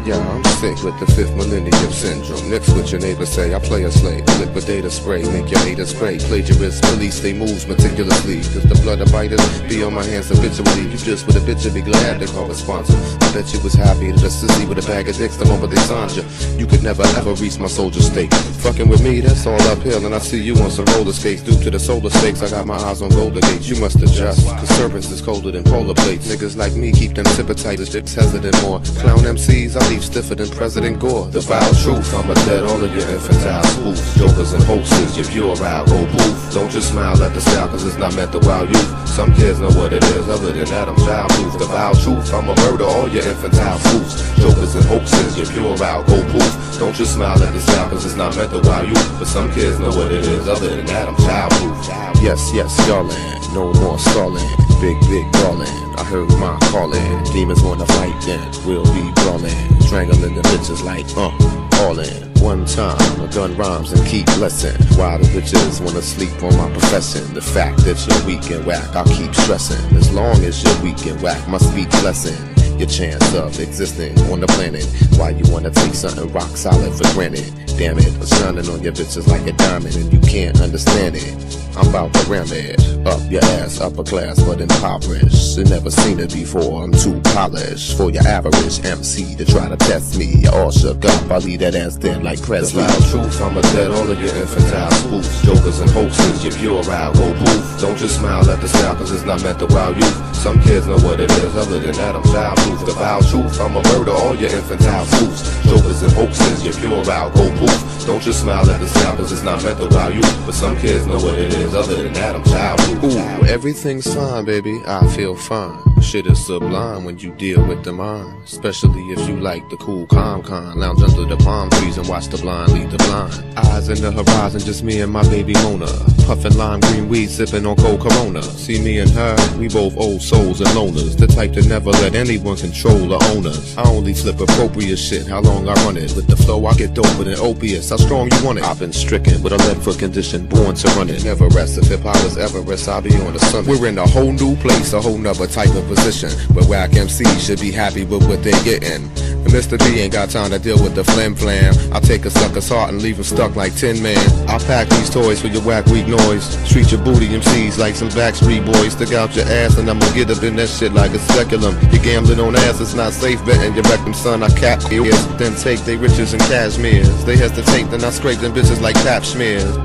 Yeah, I'm sick with the 5th millennium syndrome. Next what your neighbors say, I play a slave. Liquidator spray, make your haters pray. Plagiarists police they moves meticulously. Cause the blood of biters be on my hands habitually. You just with a bitch would be glad to call a sponsor. I bet you was happy to just see with a bag of dicks the moment they signed you. You could never ever reach my soldier state. Fucking with me, that's all uphill. And I see you on some roller skates. Due to the solar stakes, I got my eyes on Golden Gates. You must adjust, cause serpents is colder than polar plates. Niggas like me keep them zipper tight as dicks hesitant more. Clown MCs, I leave stiffer than President Gore. The vile truth, I'ma dead all of your infantile spoofs. Jokers and hoaxes, your pure out, go poof. Don't just smile at the style, cause it's not meant to wow youth. Some kids know what it is, other than that I'm childproof. The vile truth, I'ma murder all your infantile spoofs. Jokers and hoaxes, your pure out, go poof. Don't just smile at the style, cause it's not meant to wow you. But some kids know what it is, other than that I'm childproof. Yes, yes, y'allin', no more stalling. Big ballin', I heard my callin'. Demons wanna fight, then we'll be brawlin'. Strangling the bitches like, all in. One time, I gun rhymes and keep blessing. While the bitches wanna sleep on my profession. The fact that you're weak and whack, I'll keep stressing. As long as you're weak and whack, my speech lesson your chance of existing on the planet. Why you wanna take something rock solid for granted? Damn it, I'm shining on your bitches like a diamond and you can't understand it. I'm about to ram it up your ass, upper class but impoverished. You never seen it before, I'm too polished for your average MC to try to test me. You're all shook up, I leave that ass dead like Presley. The loud truth, I'ma dead all of your infantile spoofs. Jokers and hoaxes, your pure out, go poof. Don't just smile at the style cause it's not meant to wow youth. Some kids know what it is, other than that I'm childproof. The vile truth, I'ma murder all your infantile spoofs. Jokers and hoaxes, your pure out, go poof. Don't just smile at the style cause it's not meant to wow you. But some kids know what it is, other than that I'm childproof. Ooh, everything's fine baby, I feel fine. Shit is sublime when you deal with the mind. Especially if you like the cool calm kind. Lounge under the palm trees and watch the blind lead the blind. Eyes in the horizon, just me and my baby Mona. Puffin' lime green weed, sippin' on cold Corona. See me and her, we both old souls and loners. The type to never let anyone control or own us. I only flip appropriate shit, how long I run it. With the flow I get doper than opiates, how strong you want it. I've been stricken with a lead foot condition, born to run it. Never rest, if hip-hop was Everest, I'll be on the summit. We're in a whole new place, a whole nother type of position. Where whack MCs should be happy with what they're getting. And Mr. B ain't got time to deal with the flim-flam. I take a sucker's heart and leave him stuck like Tin Man. I'll pack these toys for your whack weak noise. Treat your booty MCs like some Backstreet Boys. Stick out your ass and I'ma get up in that shit like a speculum. You're gambling on ass, it's not safe betting. You wreck them son, I cap ears. Then take they riches and cashmeres. They hesitate, then I scrape them bitches like pap smears.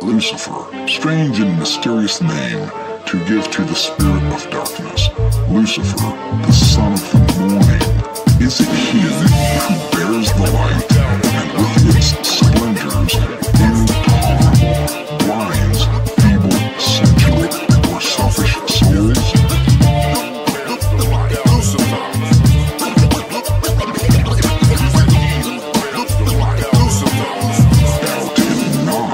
Lucifer, strange and mysterious name to give to the spirit of darkness. Lucifer, the son of the morning. Is it he who bears the light, and with its splendors, intolerable, blinds, feeble, sensual, or selfish souls?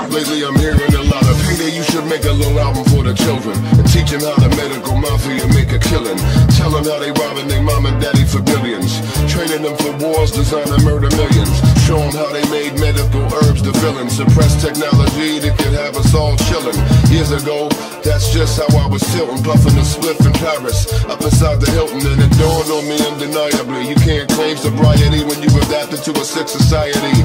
Lately I'm hearing a lot of payday, you should make a little album for the children and teach them how the medical mafia make a killing. Tell them how they robbing their mom and daddy for billions, training them for wars designed to murder millions. Show them how they made medical herbs the villain, suppress technology that could have us all chilling. Years ago, that's just how I was tilting, puffing a spliff in Paris, up inside the Hilton, and it dawned on me undeniably, you can't claim sobriety when you've adapted to a sick society.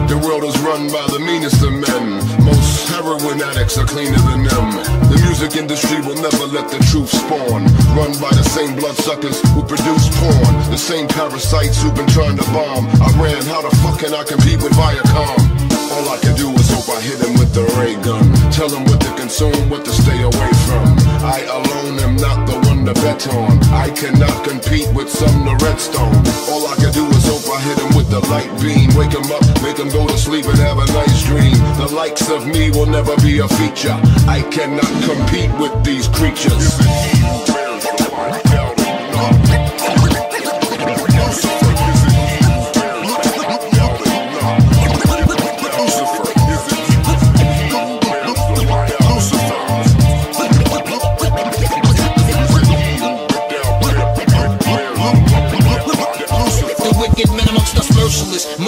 The world is run by the meanest of men. Most heroin addicts are cleaner than them. The music industry will never let the truth spawn. Run by the same bloodsuckers who produce porn. The same parasites who've been trying to bomb. I ran, how the fuck can I compete with Viacom? All I can do is hope I hit him with the ray gun. Tell him what to consume, what to stay away from. I alone am not the one to bet on. I cannot compete with some the redstone. All I can do is hope I hit him with the light beam. Wake him up, make him go to sleep and have a nice dream. The likes of me will never be a feature. I cannot compete with these creatures.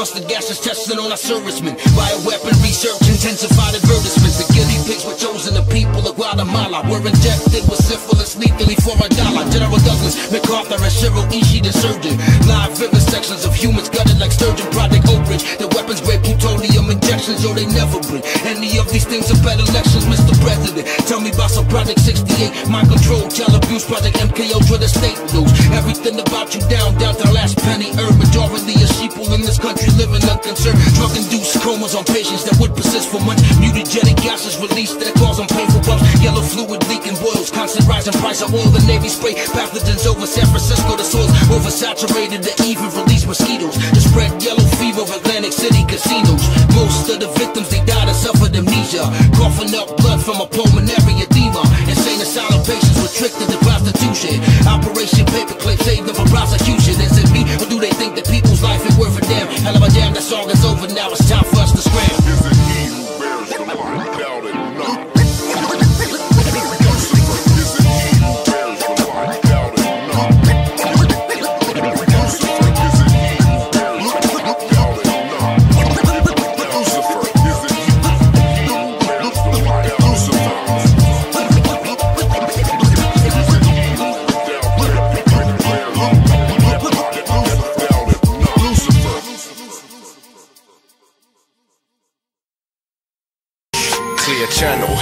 Mustard gas is tested on our servicemen. Bioweapon research, intensified advertisements. The guinea pigs were chosen, the people of Guatemala were injected with syphilis lethally for $1. General Douglas, MacArthur, and Cheryl Ishii, the surgeon. Live vivisections of humans gutted like sturgeon. Project Oak Ridge, the weapons grade plutonium injections. Yo, they never bring any of these things to better elections, Mr. President. Tell me about some Project 68, mind control, child abuse, Project MKO, to the state knows everything about you down to the last penny earned. Majority of sheeple in this country living unconcerned. Drug-induced comas on patients that would persist for months. Mutagenic gases released that cause them painful bumps. Yellow fluid leaking boils, constant rising price of oil. The Navy spray pathogens over San Francisco. The soil's oversaturated to even release mosquitoes. To spread yellow fever, Atlantic City casinos. Most of the victims, they died and suffered amnesia, coughing up blood from a pulmonary edema. Insane asylum patients were tricked into prostitution. Operation Paperclip saved them from prosecution. Is it me, or do they think that people's life is worth a damn? Hell of a damn, the song is over now, it's time for us to scram. Is it he who bears the light? Doubt it not. Lucifer, is it he who bears the light? Doubt it not. Lucifer, is it he who bears the light? Doubt it not. Lucifer, is it he who bears the light? Lucifer. Clear channel.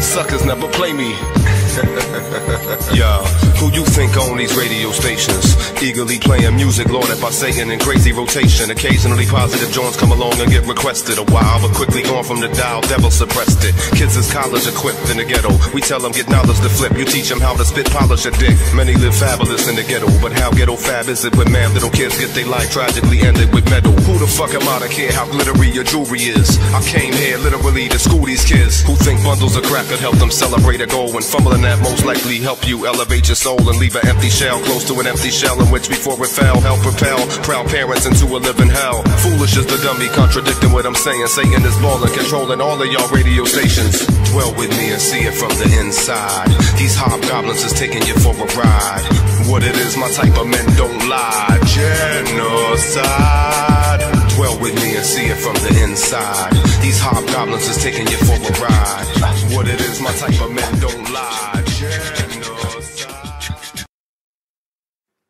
Suckers never play me. Yeah, who you think own these radio stations? Eagerly playing music lauded by Satan in crazy rotation. Occasionally positive joints come along and get requested. A while, but quickly gone from the dial, devil suppressed it. Kids is college equipped in the ghetto. We tell them get knowledge to flip. You teach them how to spit, polish a dick. Many live fabulous in the ghetto, but how ghetto fab is it when mad little kids get their life tragically ended with metal? Who the fuck am I to care how glittery your jewelry is? I came here literally to school these kids who think bundles of crack could help them celebrate a goal, and fumbling that most likely help you elevate your soul and leave an empty shell close to an empty shell in which before it fell help propel proud parents into a living hell. Foolish is the dummy contradicting what I'm saying. Satan is balling, controlling all of y'all radio stations. Dwell with me and see it from the inside. These hobgoblins is taking you for a ride. What it is, my type of men don't lie. Genocide. Dwell with me and see it from the inside. These hobgoblins is taking you for a ride. What it is, my type of men don't lie. Genocide.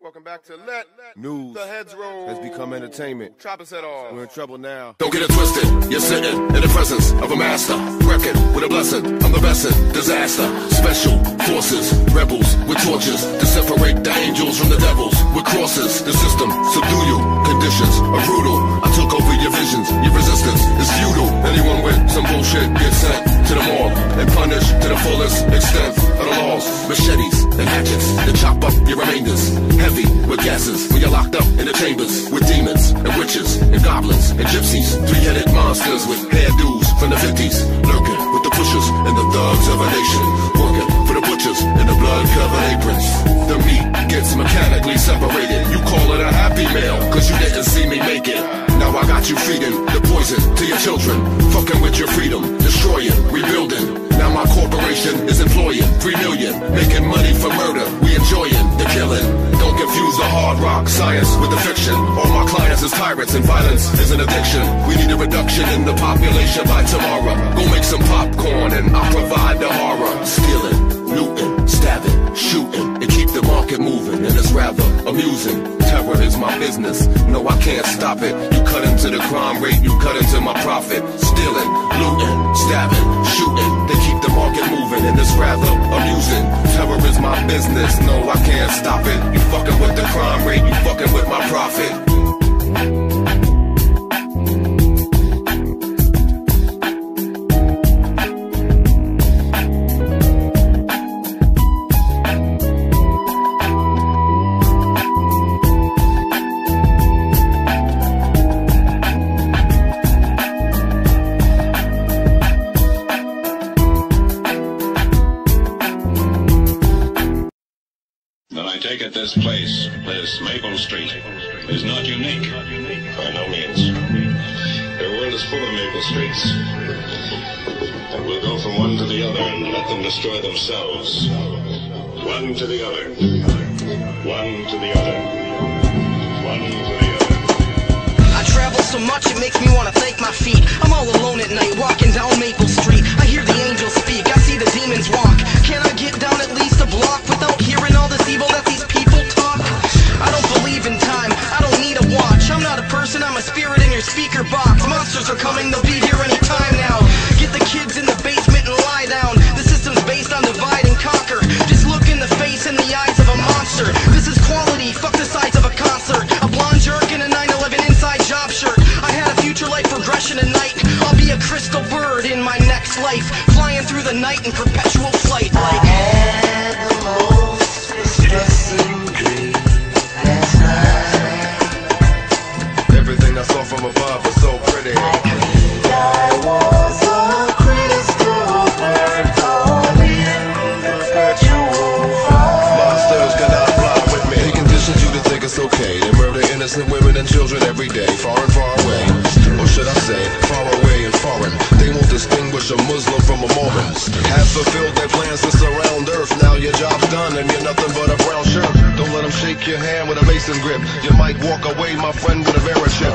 Welcome back to Let News. The Heads Roll has become entertainment. Chop us head off. We're in trouble now. Don't get it twisted, you're sitting in the presence of a master. Reckon with a blessing, I'm the best in disaster. Special forces, rebels with torches to separate the angels from the devils with crosses. The system subdue you, conditions are brutal. I took over your visions, your resistance is futile. Anyone with some bullshit gets sent to the morgue and punished to the fullest extent of the laws. Machetes and hatchets to chop up your remainders. Heavy with gases when you're locked up in the chambers with demons and witches and goblins and gypsies. Three-headed monsters with hairdos from the 50s. Lurking with the pushers and the thugs of a nation. Working for the butchers in the blood-covered aprons. The meat gets mechanically separated. You call it a happy meal cause you didn't see me make it. Now I got you feeding the poison to your children. Fucking with your freedom, destroying, rebuilding. Now my corporation is employing 3 million, making money for murder. We enjoying the killing. Don't confuse the hard rock science with the fiction. All my clients is tyrants and violence is an addiction. We need a reduction in the population by tomorrow. Go make some popcorn and I'll provide the horror. Stealing, looting, stabbing, shooting, and keep the market moving. And it's rather amusing. Terror is my business. No, I can't stop it. You cut into the crime rate, you cut into my profit. Stealing, looting, stabbing, shooting. They keep the market moving and it's rather amusing. Terror is my business. No, I can't stop it. You fucking with the crime rate, you fucking with my profit. This place, this Maple Street, is not unique. By no means. The world is full of Maple Streets. And we'll go from one to the other and let them destroy themselves. One to the other. One to the other. One to the other. I travel so much it makes me wanna thank my feet. I'm all alone at night, walking down Maple Street. I hear the angels speak, I see the demons walk. Can I get down at least a block without hearing all this evil that these people talk? I don't believe in time, I don't need a watch. I'm not a person, I'm a spirit in your speaker box. Monsters are coming, they'll be here anytime now. Get the kids in the basement and lie down. The system's based on divide and conquer. Just look in the face and the eyes of a monster. This is quality, fuck the size of a concert. A blonde jerk in a 9/11 inside job shirt. I had a future life progression tonight. I'll be a crystal bird in my next life, flying through the night in perpetual flight like I had the most distressing dream last night. Everything I saw from above was so pretty. I dreamed I was a crystal bird caught in perpetual flight. Monsters cannot fly with me. They conditioned you to think it's okay to murder innocent women and children every day, far and far away. Or should I say, far away and foreign. They won't distinguish a Muslim from a Mormon. Have fulfilled their plans to surround Earth. Now your job's done and you're nothing but a brown shirt. Don't let them shake your hand with a mason grip. You might walk away, my friend, with a Verichip.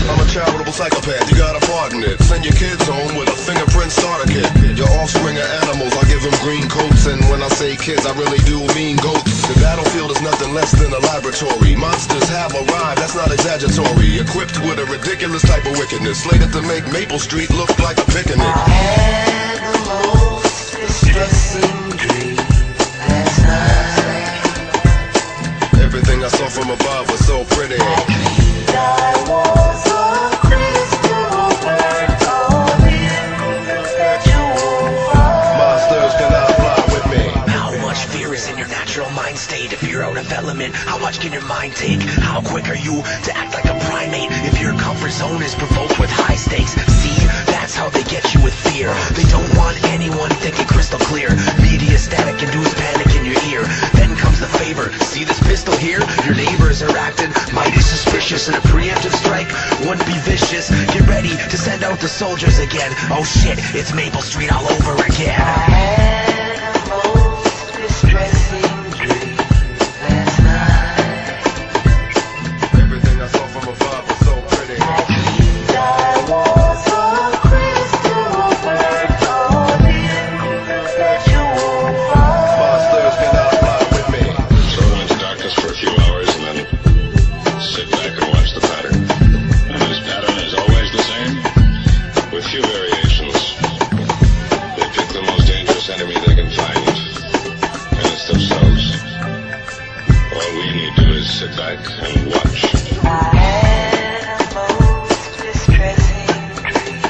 I'm a charitable psychopath, you gotta pardon it. Send your kids home with a fingerprint starter kit. Your offspring are animals, I give them green coats. And when I say kids, I really do mean goats. The battlefield is nothing less than a laboratory. Monsters have arrived, that's not exaggeratory. Equipped with a ridiculous type of wickedness, slated to make Maple Street look like a picnic. I had the most distressing dream last night. Everything I saw from above was so pretty. I dreamed I was a crystal bird caught in perpetual flight. Monsters cannot fly with me. How much fear is in your natural mind state? If you're out of element, how much can your mind take? How quick are you to act like a primate? If your comfort zone is provoked with high stakes, see, that's how they get you with fear. They don't want anyone thinking crystal clear. Media static induced panic in your ear. Then comes the favor. See this pistol here? Your neighbors are acting mighty suspicious, and a preemptive strike wouldn't be vicious. Get ready to send out the soldiers again. Oh shit, it's Maple Street all over again. I had the most distressing dream last night. Everything I saw from above was so pretty. I dreamed I was a crystal bird caught in perpetual flight. Monsters cannot fly with me. Throw into darkness for a few hours and then sit back and watch the pattern. And this pattern is always the same, with few variations. They pick the most dangerous enemy they can find, and it's themselves. All we need to do is sit back and watch. I had the most distressing dream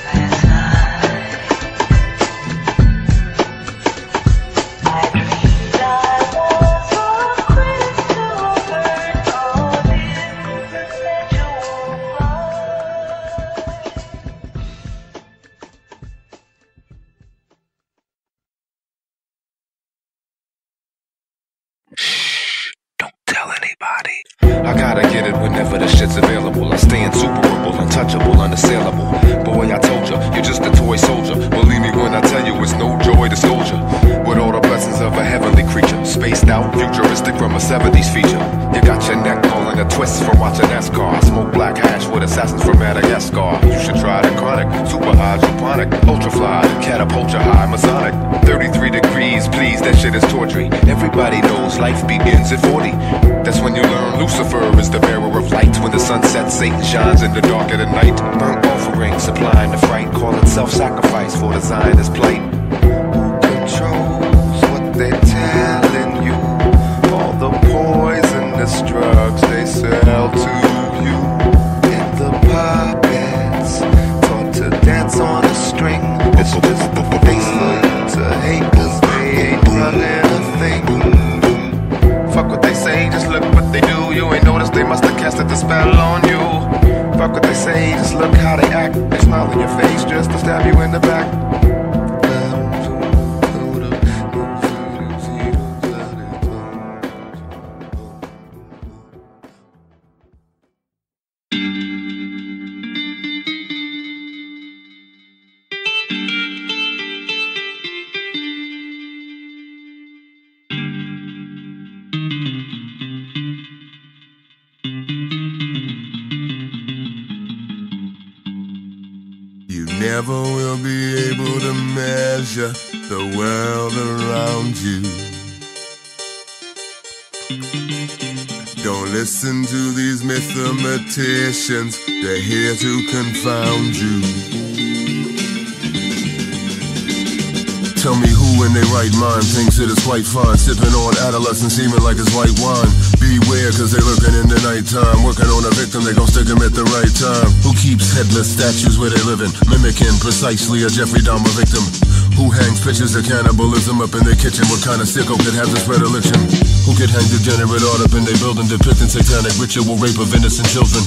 last night. I dreamed I was a crystal bird caught in perpetual flight. Don't tell anybody. I gotta get it whenever the shit's available. I stay insuperable, untouchable, unassailable. Boy, I told ya, you're just a toy soldier. Believe me when I tell you it's no joy to soldier. With all the blessings of a heavenly creature, spaced out, futuristic from a 70s feature. You got your neck calling a twist from watching NASCAR. I smoke black hash with assassins from Madagascar. You should try the chronic, super hydroponic, ultra fly, catapult your high Masonic. 33 degrees, please, that shit is torture. Everybody knows life begins at 40. That's when you learn Lucifer is the bearer of light. When the sun sets, Satan shines in the dark of the night. Burnt offering, supplying the fright, call it self-sacrifice for the Zionist plight. Who controls what they're telling you? All the poisonous drugs they sell to you. And the puppets taught to dance on a string. It's just the face to hate, 'cause they ain't running a thing. Fuck what they say, just look what they do. You ain't noticed they must have casted the spell on you. Fuck what they say, just look how they act. They smile in your face just to stab you in the back. never will be able to measure the world around you. Don't listen to these mathematicians, they're here to confound you. Tell me who in their right mind thinks it is quite fine sipping on adolescent semen like it's white wine. Beware, cause they lurking in the nighttime, working on a victim, they gon' stick him at the right time. Who keeps headless statues where they living, mimicking precisely a Jeffrey Dahmer victim? Who hangs pictures of cannibalism up in their kitchen? What kind of sicko could have this predilection? Who could hang degenerate art up in their building depicting satanic ritual rape of innocent children?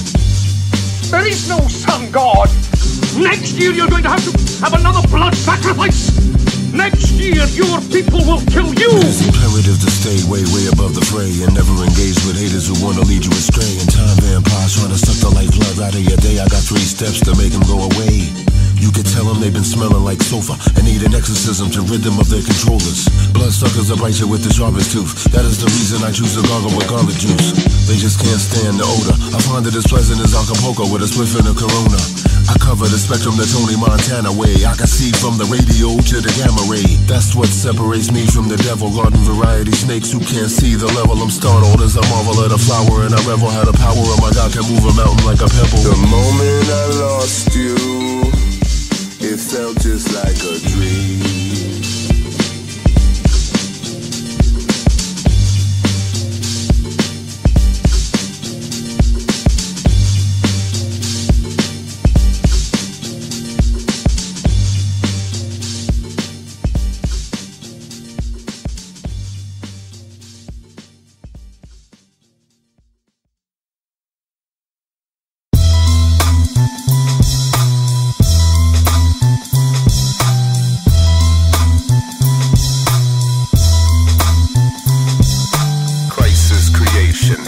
There is no sun god. Next year you're going to have another blood sacrifice. Next year your people will kill you. It's imperative to stay way above the fray and never engage with haters who wanna lead you astray. And time vampires trying to suck the lifeblood out of your day. I got 3 steps to make them go away. You could tell them they've been smelling like sofa and need an exorcism to rid them of their controllers. Bloodsuckers will bite you with the sharpest tooth. That is the reason I choose to gargle with garlic juice. They just can't stand the odor. I find it as pleasant as Acapulco with a spliff and a Corona. I cover the spectrum the Tony Montana way. I can see from the radio to the gamma ray. That's what separates me from the devil. Garden variety snakes who can't see the level I'm startled as I marvel at a flower and I revel how the power of my God can move a mountain like a pebble. The moment I lost you, it felt just like a dream.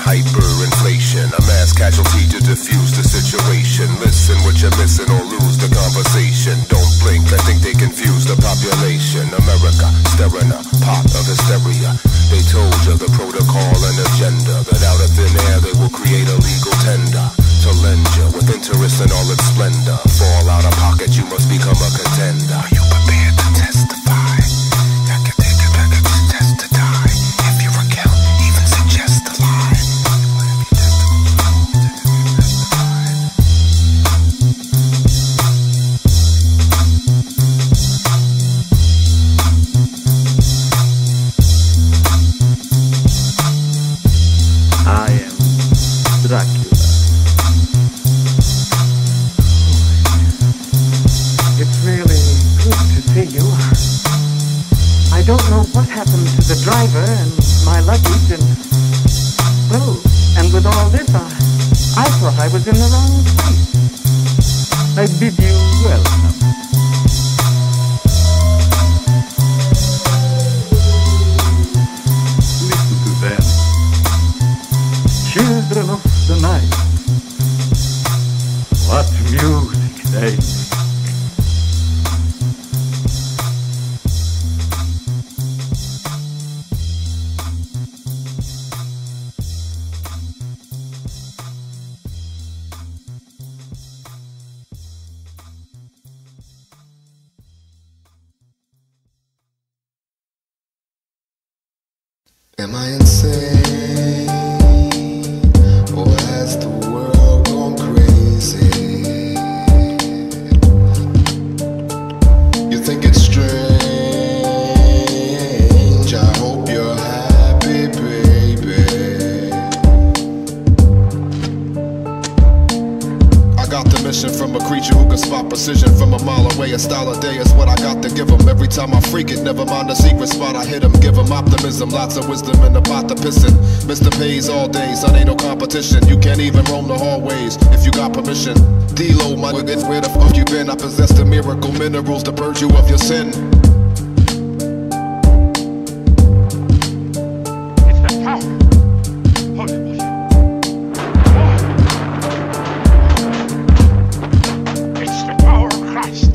Hyperinflation, a mass casualty to diffuse the situation. Listen what you're missing or lose the conversation. Don't blink, I think they confuse the population. America, stirring a pot of hysteria. They told you the protocol and agenda, that out of thin air they will create a legal tender to lend you with interest in all its splendor. Fall out of pocket, you must become a contender. Are you prepared to testify? I can take a better test to die. If you recount, even suggest a lie. I am Dracula. It's really good to see you. I don't know what happened to the driver and my luggage and... Oh, and with all this, I thought I was in the wrong place. I bid you welcome. Listen to them. Children of the night. What music they make. Am I insane? Or has the world gone crazy? You think it's strange? I hope you're happy, baby. I got the mission from a creature who can spot precision from a mile away. A style a day is what I got to give him. Every time I freak it, never mind the secret spot I hit him. Give him optimism, lots of wisdom in the pot to pissin'. Mr. Pays all day, son, ain't no competition. You can't even roam the hallways if you got permission. D-Lo, my nigga, where the fuck you been? I possess the miracle minerals to purge you of your sin. It's the power. Holy bullshit. It's the power of Christ.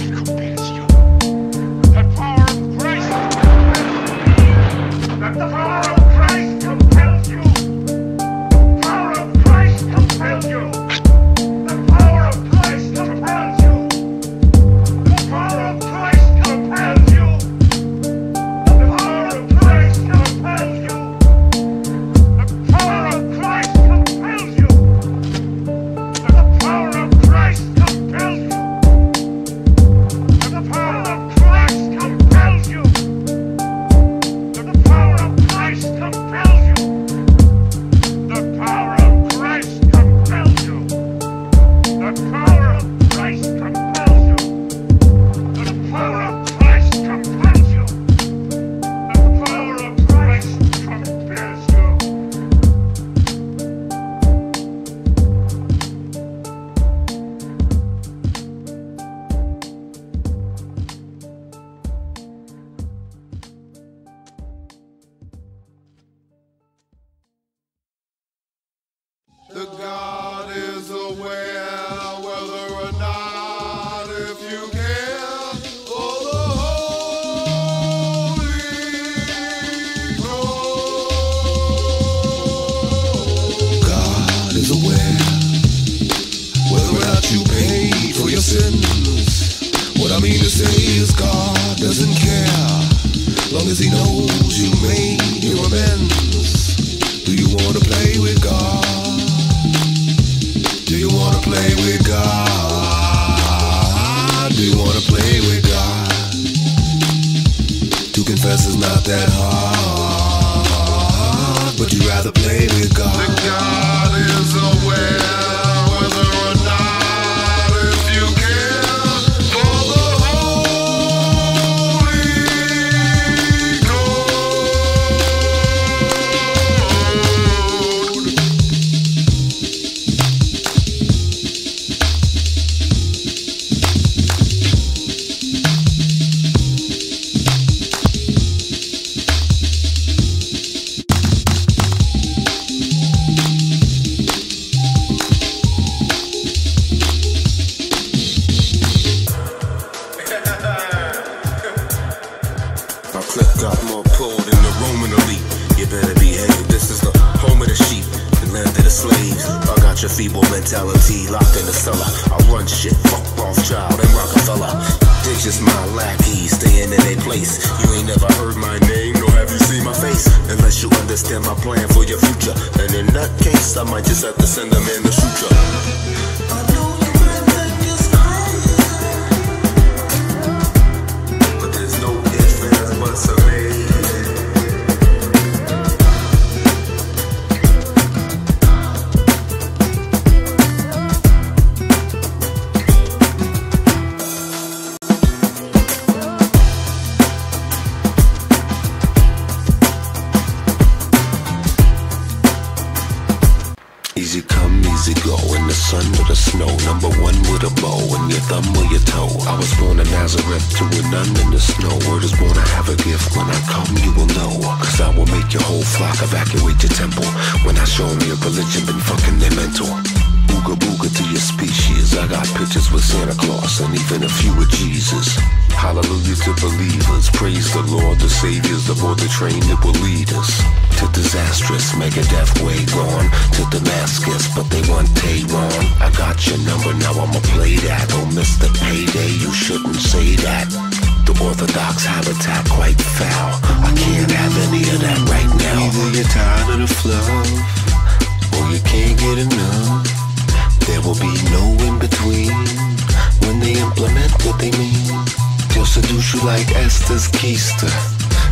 It compels you. The power of Christ. The power of Christ compels you. The power of Christ compels you. The power of Christ compels you. long as he knows you made your amends. Do you wanna play with God? Do you wanna play with God? Do you wanna play with God? To confess is not that hard, but you'd rather play with God. The God is aware whether or not if you care for the Holy Ghost. Your feeble mentality locked in the cellar. I run shit, fuck Rothschild and Rockefeller. They just my lackeys staying in their place. You ain't never heard my name, nor have you seen my face, unless you understand my plan for your future. And in that case, I might just have to send them in to shoot ya. But there's no ifs, ands, buts, or maybes. Easy come, easy go, in the sun or the snow. Number one with a bow, and your thumb or your toe. I was born in Nazareth to a nun in the snow. Word is born, I have a gift. When I come, you will know. Cause I will make your whole flock evacuate your temple. When I show them your religion been fucking their mental. Booga booga to your species. I got pictures with Santa Claus and even a few with Jesus. Hallelujah to believers. Praise the Lord, the Savior's aboard the train that will lead us to disastrous Megadeth way gone to Damascus, but they want Tehran. I got your number, now I'ma play that. Don't miss the payday, you shouldn't say that. The Orthodox habitat quite foul. I can't have any of that right now. Either you're tired of the fluff, or you can't get enough. There will be no in between when they implement what they mean. They'll seduce you like Esther's keister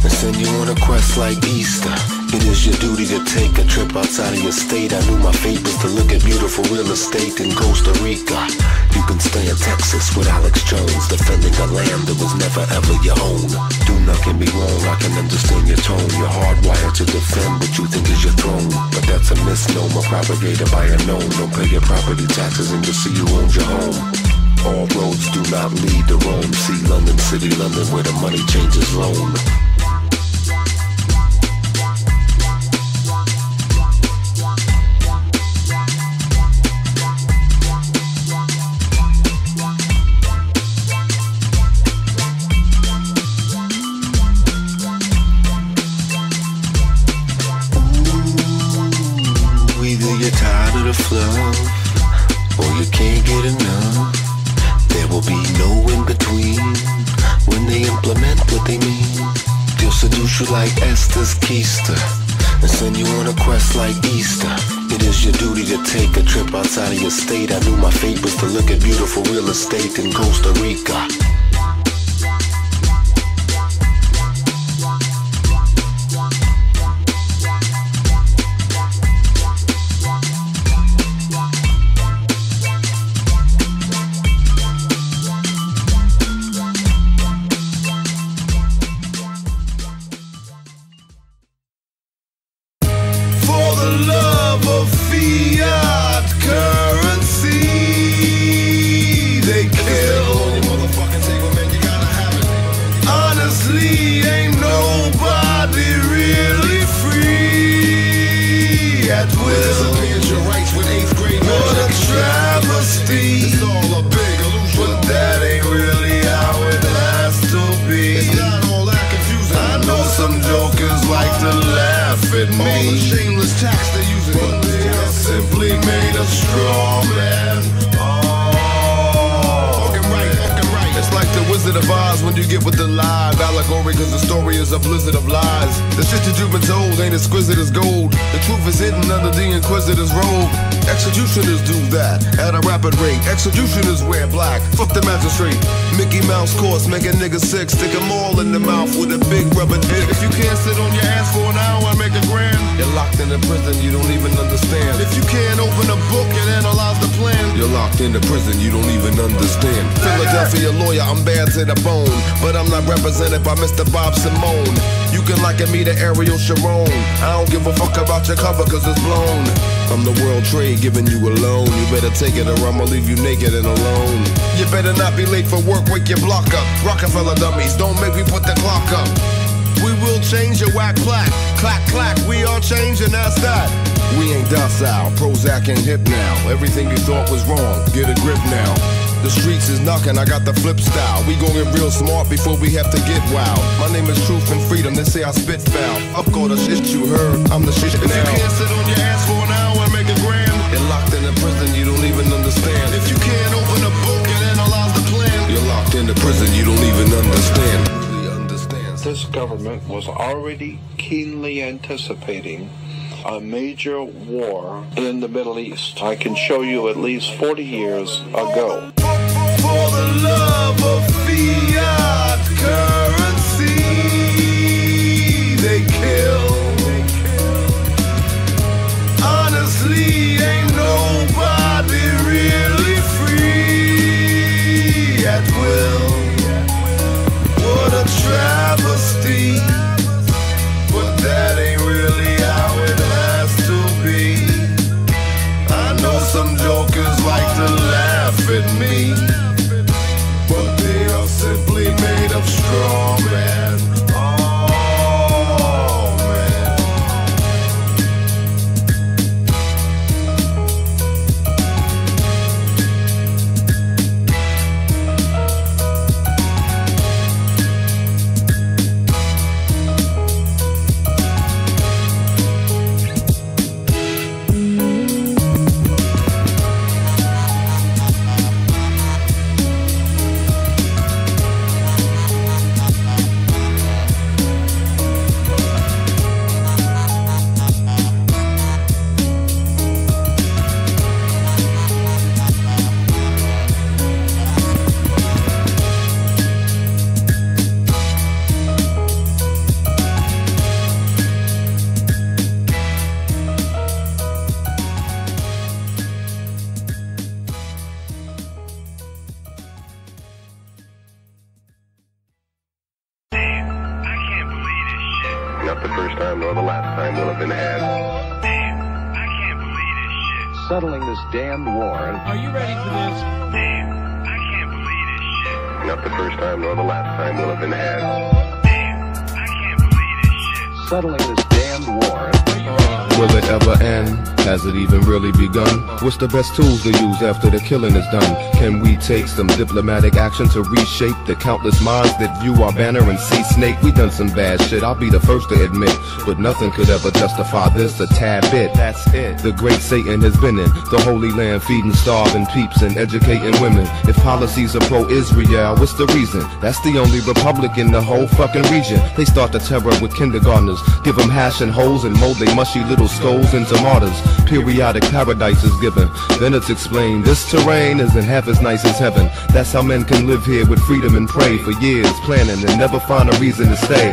and send you on a quest like Easter. It is your duty to take a trip outside of your state. I knew my fate was to look at beautiful real estate in Costa Rica. You can stay in Texas with Alex Jones, defending a land that was never ever your own. Do not get me wrong, I can understand your tone. You're hardwired to defend what you think is your throne, but that's a misnomer propagated by a known. Don't pay your property taxes and you'll see you own your home. All roads do not lead to Rome. See London City, London, where the money changes loan. Ooh, either you're tired of the fluff, or you can't get enough. There will be no in between when they implement what they mean. They'll seduce you like Esther's keister and send you on a quest like Easter. It is your duty to take a trip outside of your state. I knew my fate was to look at beautiful real estate in Costa Rica. When you get with the live allegory, cause the story is a blizzard of lies. The shit that you've been told ain't exquisite as gold. The truth is hidden under the inquisitor's robe. Executioners do that at a rapid rate. Executioners wear black, fuck the magistrate. Mickey Mouse course, make a nigga sick. Stick 'em all in the mouth with a big rubber dick. If you can't sit on your ass for an hour and make a grand, you're locked in a prison you don't even understand. If you can't open a book and analyze the plan, you're locked in the prison you don't even understand. Philadelphia lawyer, I'm bad to the bone, but I'm not represented by Mr. Bob Simone. You can liken me to Ariel Sharon. I don't give a fuck about your cover cause it's blown. I'm the World Trade giving you a loan. You better take it or I'ma leave you naked and alone. You better not be late for work, wake your block up. Rockefeller dummies, don't make me put the clock up. We will change your whack plaque. Clack, clack, we all change and that's that. We ain't docile, Prozac ain't hip now. Everything you thought was wrong, get a grip now. The streets is knocking, I got the flip style. We gon' get real smart before we have to get wild. My name is Truth and Freedom, they say I spit foul. Fuck all the shit you heard, I'm the shit now. If you can't sit on your ass for an hour and make a grand, you're locked in a prison you don't even understand. If you can't open a book and analyze the plan, you're locked in the prison you don't even understand. This government was already keenly anticipating a major war in the Middle East. I can show you at least 40 years ago. For the love of fiat currency, they kill. Honestly, ain't nobody really free at will. What a travesty, but that ain't really how it has to be. I know some jokers like to laugh at me, but they are simply made of straw, man. Oh, man. Not the first time nor the last time will have been had. Damn, I can't believe this shit. Settling this damned war. Are you ready for this? Damn, I can't believe this shit. Not the first time nor the last time will have been had. Damn, I can't believe this shit. Settling this damned war. Will it ever end? Has it even really begun? What's the best tools to use after the killing is done? Can we take some diplomatic action to reshape the countless minds that view our banner and see snake? We done some bad shit, I'll be the first to admit, but nothing could ever justify this a tad bit. That's it. The great Satan has been in the Holy Land, feeding starving peeps and educating women. If policies are pro-Israel, what's the reason? That's the only republic in the whole fucking region. They start the terror with kindergartners, give them hash and holes and mold they mushy little skulls into martyrs. Periodic paradise is given, then it's explained this terrain isn't half as nice as heaven. That's how men can live here with freedom and pray for years, planning and never find a reason to stay.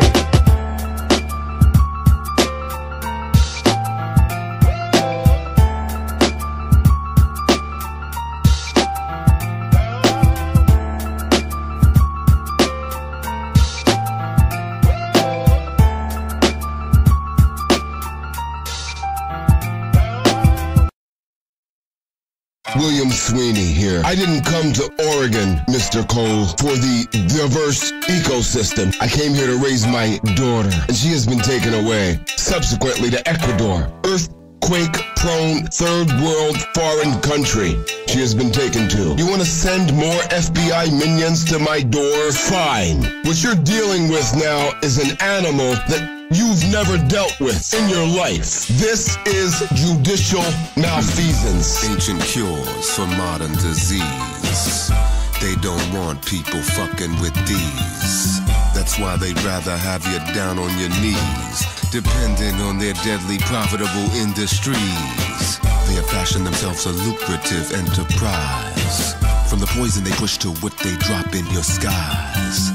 William Sweeney here. I didn't come to Oregon, Mr. Cole, for the diverse ecosystem. I came here to raise my daughter, and she has been taken away. Subsequently to Ecuador, earthquake-prone, third-world foreign country she has been taken to. You want to send more FBI minions to my door? Fine. What you're dealing with now is an animal that you've never dealt with in your life. This is judicial malfeasance. Ancient cures for modern disease. they don't want people fucking with these. That's why they'd rather have you down on your knees, dependent on their deadly profitable industries. They have fashioned themselves a lucrative enterprise, from the poison they push to what they drop in your skies.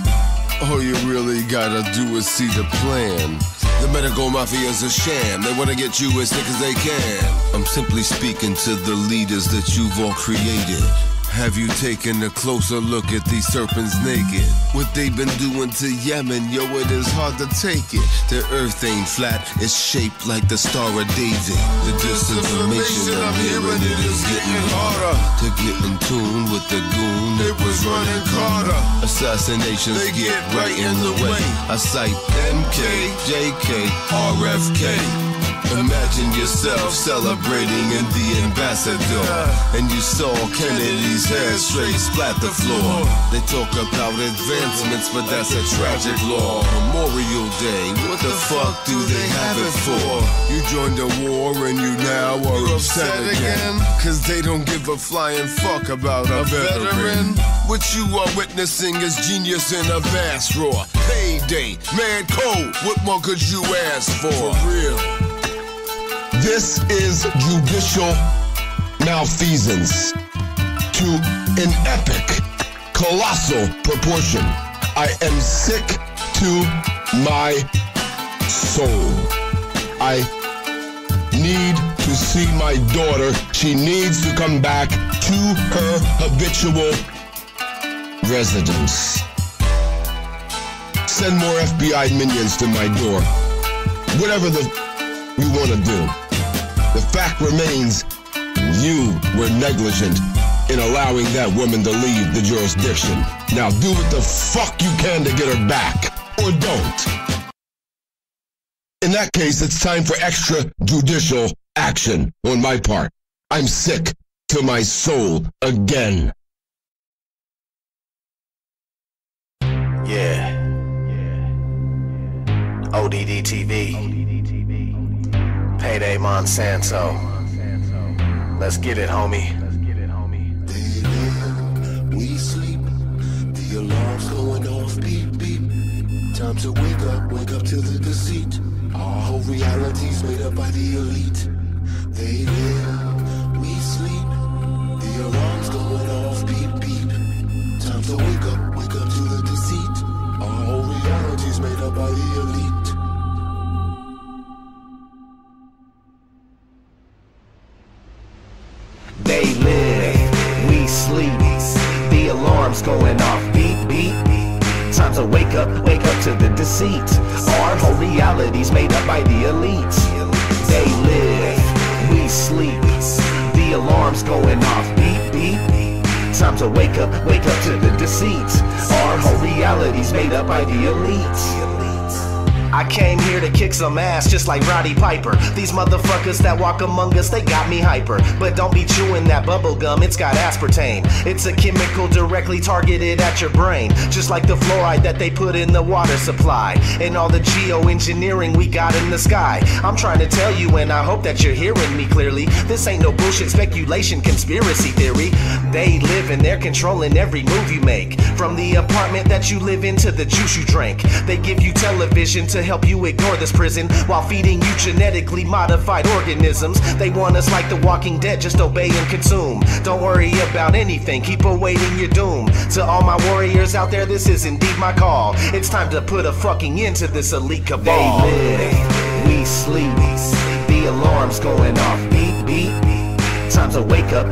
All you really gotta do is see the plan. The medical mafia's a sham. They wanna get you as thick as they can. I'm simply speaking to the leaders that you've all created. Have you taken a closer look at these serpents naked? What they've been doing to Yemen, yo, it is hard to take it. The earth ain't flat, it's shaped like the Star of David. The disinformation I'm hearing, it is getting harder to get in tune with the goon that was running Carter. Assassinations they get right in the way. I cite MK, JK, RFK. Imagine yourself celebrating in the ambassador, and you saw Kennedy's head straight splat the floor. They talk about advancements, but that's a tragic law. Memorial Day, what the fuck do they have it for? You joined a war and you now are upset again, cause they don't give a flying fuck about a veteran. What you are witnessing is genius in a vast roar. Payday, man cold, what more could you ask for? For real. This is judicial malfeasance to an epic, colossal proportion. I am sick to my soul. I need to see my daughter. She needs to come back to her habitual residence. Send more FBI minions to my door. Whatever you want to do. The fact remains, you were negligent in allowing that woman to leave the jurisdiction. Now do what the fuck you can to get her back, or don't. In that case, it's time for extrajudicial action on my part. I'm sick to my soul again. Yeah. ODD TV. Payday Monsanto. Let's get it, homie. They live, we sleep. The alarm's going off, beep, beep. Time to wake up to the deceit. Our whole reality's made up by the elite. They live, we sleep. The alarm's going off, beep, beep. Time to wake up to the deceit. Our whole reality's made up by the elite. They live, we sleep. The alarm's going off, beep, beep. Time to wake up to the deceit. Our whole reality's made up by the elite. They live, we sleep. The alarm's going off, beep, beep. Time to wake up to the deceit. Our whole reality's made up by the elite. I came here to kick some ass just like Roddy Piper. These motherfuckers that walk among us, they got me hyper. But don't be chewing that bubble gum, it's got aspartame. It's a chemical directly targeted at your brain, just like the fluoride that they put in the water supply, and all the geoengineering we got in the sky. I'm trying to tell you, and I hope that you're hearing me clearly. This ain't no bullshit speculation, conspiracy theory. They live and they're controlling every move you make, from the apartment that you live in to the juice you drink. They give you television to help you ignore this prison, while feeding you genetically modified organisms. They want us like the Walking Dead, just obey and consume. Don't worry about anything, keep awaiting your doom. To all my warriors out there, this is indeed my call. It's time to put a fucking end to this elite cabal. They live, we sleep. The alarm's going off, beep, beep. Time to wake up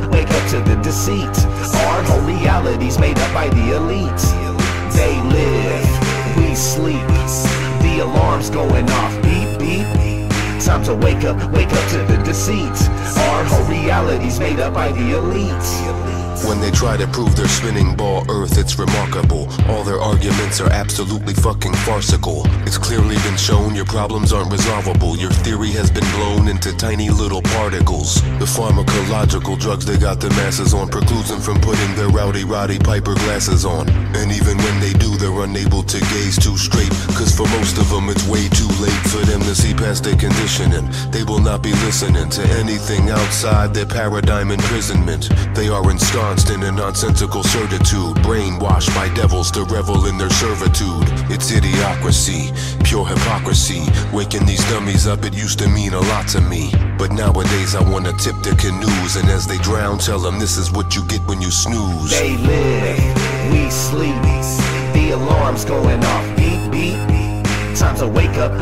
to the deceit. Our whole reality's made up by the elite. They live, we sleep. The alarm's going off, beep, beep. Time to wake up to the deceit. Our whole reality's made up by the elite. When they try to prove their spinning ball Earth, it's remarkable. All their arguments are absolutely fucking farcical. It's clearly been shown your problems aren't resolvable. Your theory has been blown into tiny little particles. The pharmacological drugs they got the masses on precludes them from putting their rowdy Roddy Piper glasses on. And even when they do, they're unable to gaze too straight, cause for most of them it's way too late for them to see past their conditioning. They will not be listening to anything outside their paradigm imprisonment. They are ensconced constant and nonsensical certitude, brainwashed by devils to revel in their servitude. It's idiocracy, pure hypocrisy. Waking these dummies up, it used to mean a lot to me. But nowadays I wanna tip their canoes, and as they drown, tell them this is what you get when you snooze. They live, we sleep. The alarm's going off, beep, beep. Time to wake up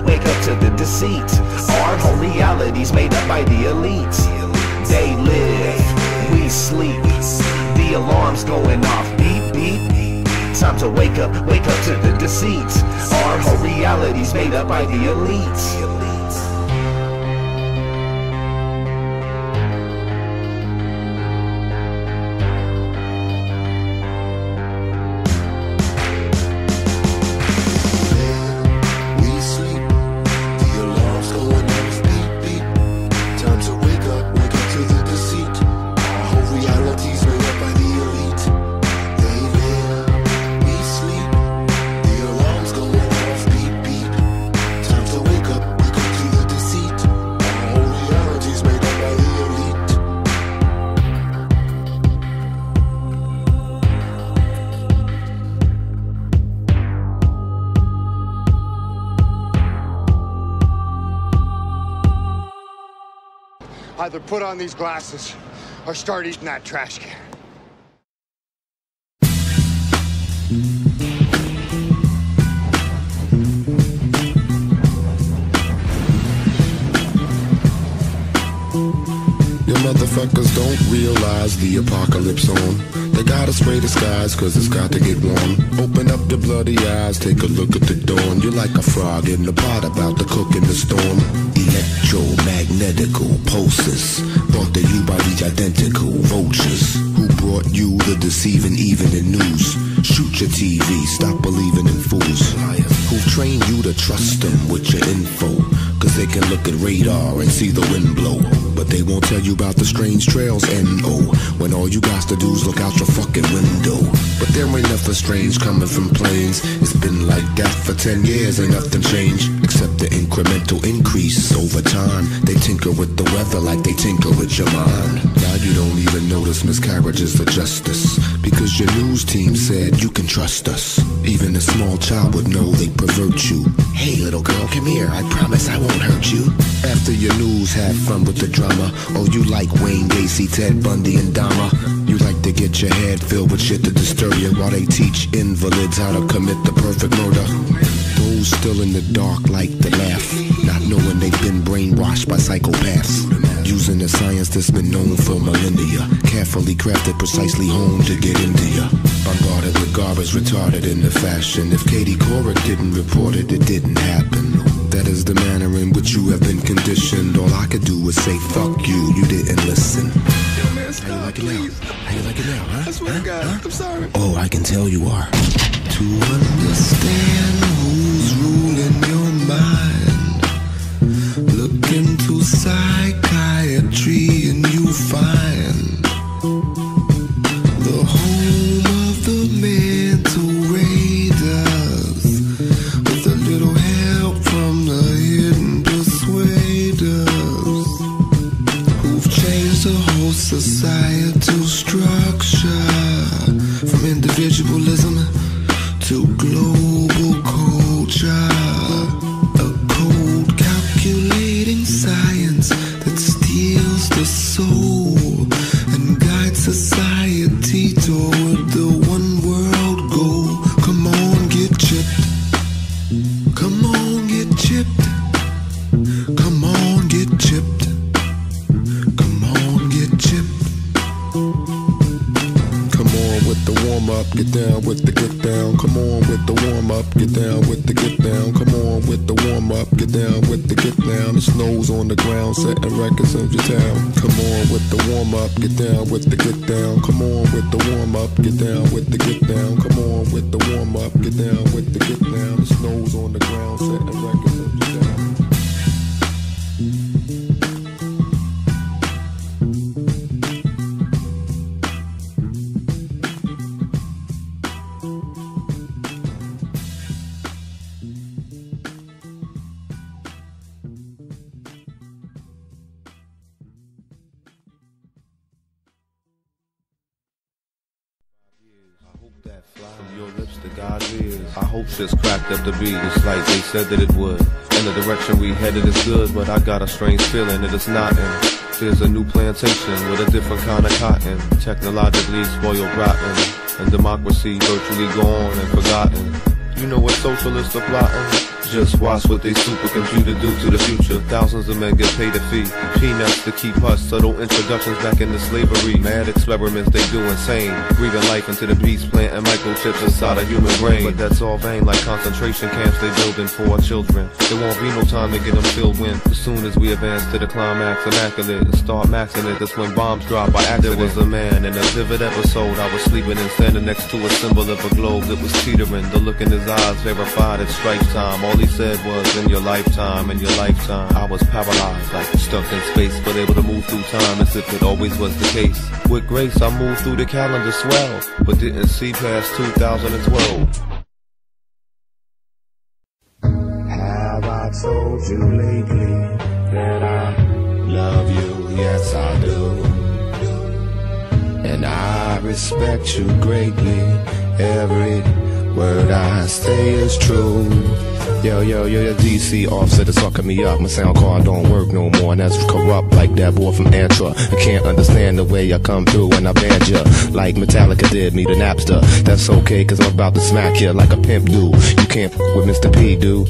to the deceit. Our whole reality's made up by the elite. They live, we sleep. The alarm's going off, beep, beep. Time to wake up to the deceit. Our whole reality's made up by the elite. Either put on these glasses or start eating that trash can. You motherfuckers don't realize the apocalypse on. They gotta spray the skies cause it's got to get warm. Open up your bloody eyes, take a look at the dawn. You're like a frog in the pot about to cook in the storm. Electromagnetical pulses brought to you by these identical vultures who brought you the deceiving evening news. Shoot your TV, stop believing in fools who've trained you to trust them with your info. Cause they can look at radar and see the wind blow, but they won't tell you about the strange trails, N.O. When all you got to do is look out your fucking window. But there ain't nothing strange coming from planes. It's been like that for 10 years, ain't nothing changed except the incremental increase over time. They tinker with the weather like they tinker with your mind. Now you don't even notice miscarriages of justice because your news team said you can trust us. Even a small child would know they pervert you. Hey little girl, come here, I promise I won't hurt you. After your news, have fun with the drama. Oh, you like Wayne Gacy, Ted Bundy, and Dahmer. You like to get your head filled with shit to disturb you while they teach invalids how to commit the perfect murder. Those still in the dark like to laugh, not knowing they've been brainwashed by psychopaths. Using a science that's been known for millennia, carefully crafted, precisely honed to get into ya. Bombarded with garbage, retarded in the fashion. If Katie Couric didn't report it, it didn't happen. That is the manner in which you have been conditioned. All I could do was say, fuck you, you didn't listen. How you like it now? How you like it now, huh? I swear to God, I'm sorry. Oh, I can tell you are. To understand who's ruling your mind, look into psychiatry and you find the home of the mental raiders, with a little help from the hidden persuaders, who've changed the whole societal structure from individualism to global culture. A cold calculating science that steals the soul and guides society toward the one world goal. Come on, get chipped. Come on, get chipped. Come on, get chipped. Come on, get chipped. Come on with the warm up, get down with the get down. Come on with the warm up, get down with the get down. Come on with the warm up, get down with the get down. The snow's on the ground, setting records in your town. Come on with the warm up, get down with the get down. Come on with the warm up, get down with the get down. Come on with the warm up, get down with the get down. The snow's on the ground, setting records in your town. lips to God's ears. I hope shit's cracked up to be just like they said that it would. And the direction we headed is good, but I got a strange feeling that it's not in. There's a new plantation with a different kind of cotton, technologically spoiled rotten, and democracy virtually gone and forgotten. You know what socialists are plotting? Just watch what they supercomputer do to the future. Thousands of men get paid a fee, peanuts to keep hush, subtle introductions back into slavery. Mad experiments they do insane, breathing life into the beast, planting microchips inside a human brain. But that's all vain, like concentration camps they building for our children. There won't be no time to get them filled when, as soon as we advance to the climax immaculate and start maxing it, that's when bombs drop by accident. There was a man in a vivid episode, I was sleeping and standing next to a symbol of a globe that was teetering. The look in his eyes verified it's strife time. All he said was, in your lifetime, I was paralyzed, like stuck in space, but able to move through time as if it always was the case. With grace, I moved through the calendar swell, but didn't see past 2012. Have I told you lately that I love you? Yes, I do. And I respect you greatly. Every word I say is true. Yo, DC Offset is fucking me up. My sound card don't work no more, and that's corrupt like that boy from Antra. I can't understand the way I come through when I band ya, like Metallica did me to Napster. That's okay, cause I'm about to smack ya like a pimp do. You can't f with Mr. P, dude.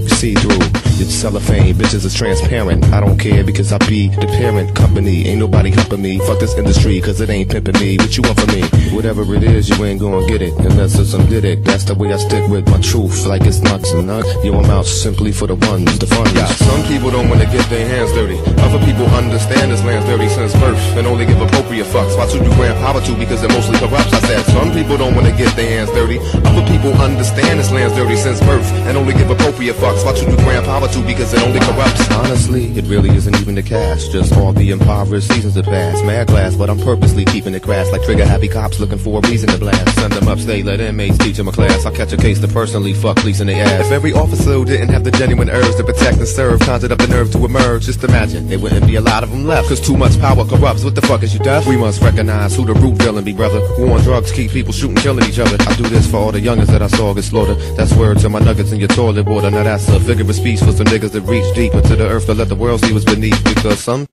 See through your cellophane, bitches is transparent. I don't care because I be the parent company. Ain't nobody helping me. Fuck this industry cause it ain't pimping me. What you want from me? Whatever it is, you ain't gonna get it unless it's some did it. That's the way I stick with my truth, like it's nuts and nuts. Yo, I'm out simply for the ones, the fun. Yeah, some people don't wanna get their hands dirty. Other people understand this land's dirty since birth and only give appropriate fucks. Why should you grant power to? Because it mostly corrupts. I said some people don't wanna get their hands dirty. Other people understand this land's dirty since birth and only give appropriate fucks. Why should you grant power to? Because it only corrupts. Honestly, it really isn't even the cash, just all the impoverished seasons that pass. Mad glass, but I'm purposely keeping it crass, like trigger happy cops looking for a reason to blast. Send them upstate, let inmates teach them a class. I'll catch a case to personally fuck police in the ass. If every officer who didn't have the genuine urge to protect and serve conjured up the nerve to emerge, just imagine there wouldn't be a lot of them left. Cause too much power corrupts. What the fuck is you deaf? We must recognize who the root villain be, brother. War on drugs keep people shooting, killing each other. I do this for all the youngins that I saw get slaughtered. That's word to my nuggets in your toilet water. Now that's a vigorous speech for some niggas that reach deep into the earth to let the world see what's beneath. Because some,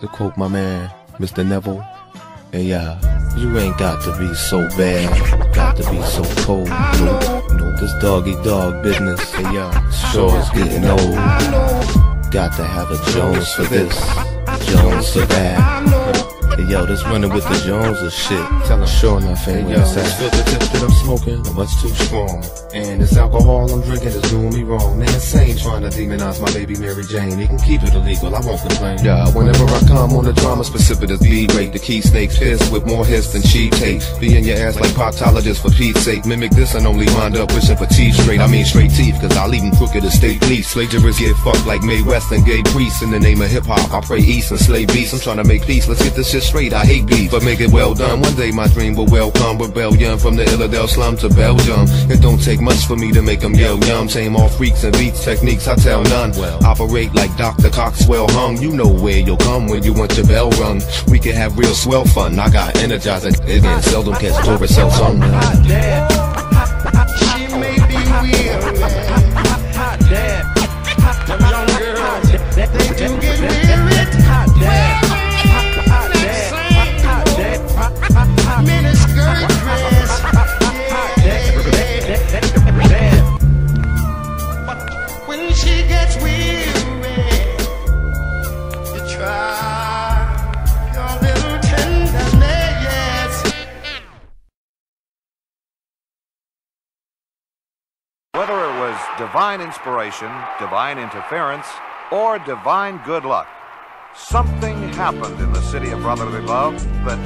to quote my man Mr. Neville, hey you ain't got to be so bad, got to be so cold. No, this doggy dog business, hey sure is getting old. Got to have a Jones for this, Jones for that. Hey yo, this running with the Joneses shit. Tell her sure enough ain't where it's at. Feel the tip that I'm smoking, I'm much too strong. And this alcohol I'm drinking is doing me wrong. Man, insane trying to demonize my baby Mary Jane. He can keep it illegal, I won't complain. Yeah, whenever I come on the drama's precipitous B-rate. The key snakes piss with more hiss than cheap tape. Be in your ass like proctologists for Pete's sake. Mimic this and only wind up wishing for teeth straight. I mean straight teeth, cause I'll leave them crooked as state police. Plagiarists get fucked like Mae West and gay priests. In the name of hip-hop, I pray east and slay beasts. I'm trying to make peace, let's get this shit straight. I hate beef, but make it well done. One day my dream will welcome rebellion from the Illidale slum to Belgium. It don't take much for me to make them yell yum. Tame all freaks and beats techniques, I tell none. Operate like Dr. Coxwell hung. You know where you'll come when you want your bell rung. We can have real swell fun. I got energizer, it and seldom gets over sell some. She may be weary. Hot damn. Them young girls, they do get weary. Hot damn. Miniskirt dress. When she gets weary, you try your little tenderness. Whether it was divine inspiration, divine interference, or divine good luck, something happened in the city of brotherly love that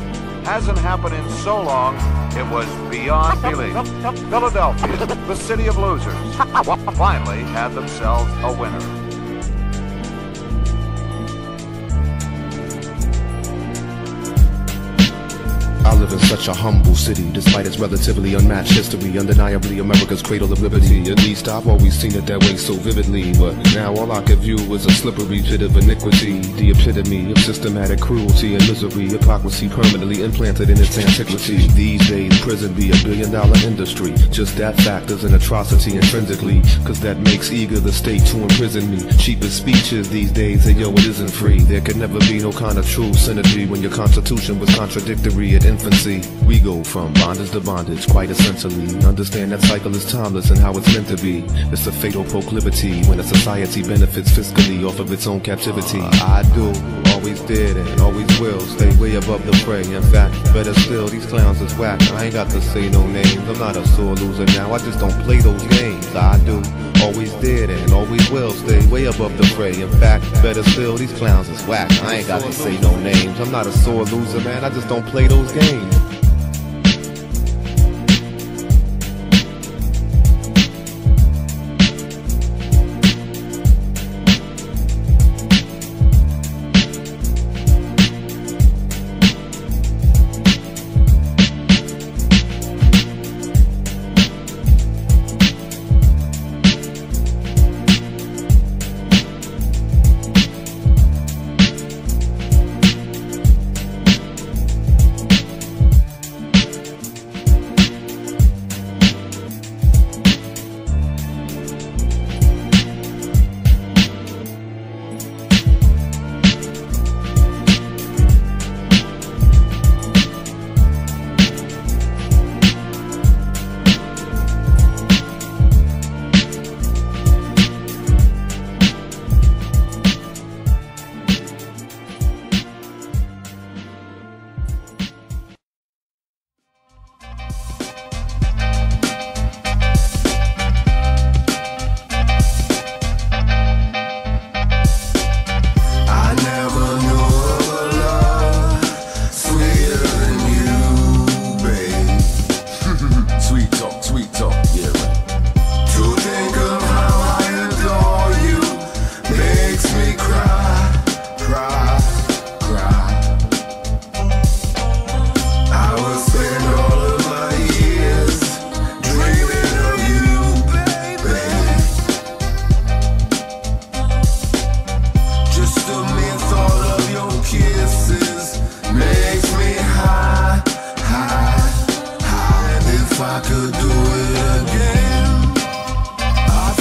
hasn't happened in so long it was beyond belief. Philadelphia, the city of losers, finally had themselves a winner. I live in such a humble city, despite its relatively unmatched history. Undeniably America's cradle of liberty. At least I've always seen it that way so vividly. But now all I can view is a slippery pit of iniquity, the epitome of systematic cruelty and misery, hypocrisy permanently implanted in its antiquity. These days prison be $1 billion industry. Just that fact is an atrocity intrinsically, cause that makes eager the state to imprison me. Cheapest speeches these days, hey yo, it isn't free. There could never be no kind of true synergy when your constitution was contradictory at infancy. We go from bondage to bondage, quite essentially. Understand that cycle is timeless and how it's meant to be. It's a fatal proclivity when a society benefits fiscally off of its own captivity. I do, always did and always will stay way above the fray. In fact, better still, these clowns is whack. I ain't got to say no names, I'm not a sore loser now, I just don't play those games. I do, always did and always will stay way above the fray. In fact, better still, these clowns is whack. I ain't got to say no names, I'm not a sore loser man, I just don't play those games.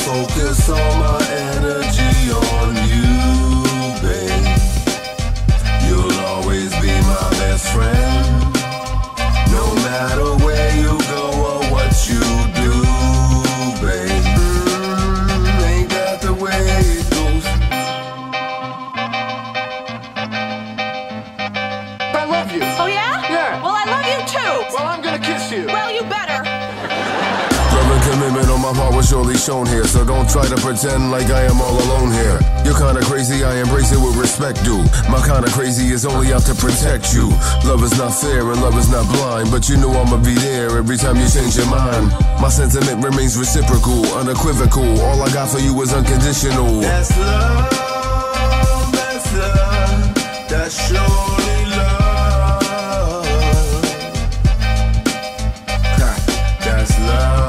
Focus all my energy on you, babe. You'll always be my best friend, no matter where you go or what you do, babe. Ain't that the way it goes? I love you. Oh yeah? Yeah. Well, I love you too. Well, I'm gonna kiss you. Well, you better. Commitment on my part was surely shown here, so don't try to pretend like I am all alone here. You're kinda crazy, I embrace it with respect due. My kinda crazy is only out to protect you. Love is not fair and love is not blind, but you know I'ma be there every time you change your mind. My sentiment remains reciprocal, unequivocal. All I got for you is unconditional. That's love, that's surely love. That's love.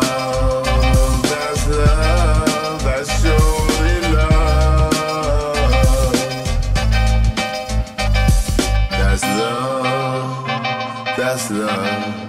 That's love.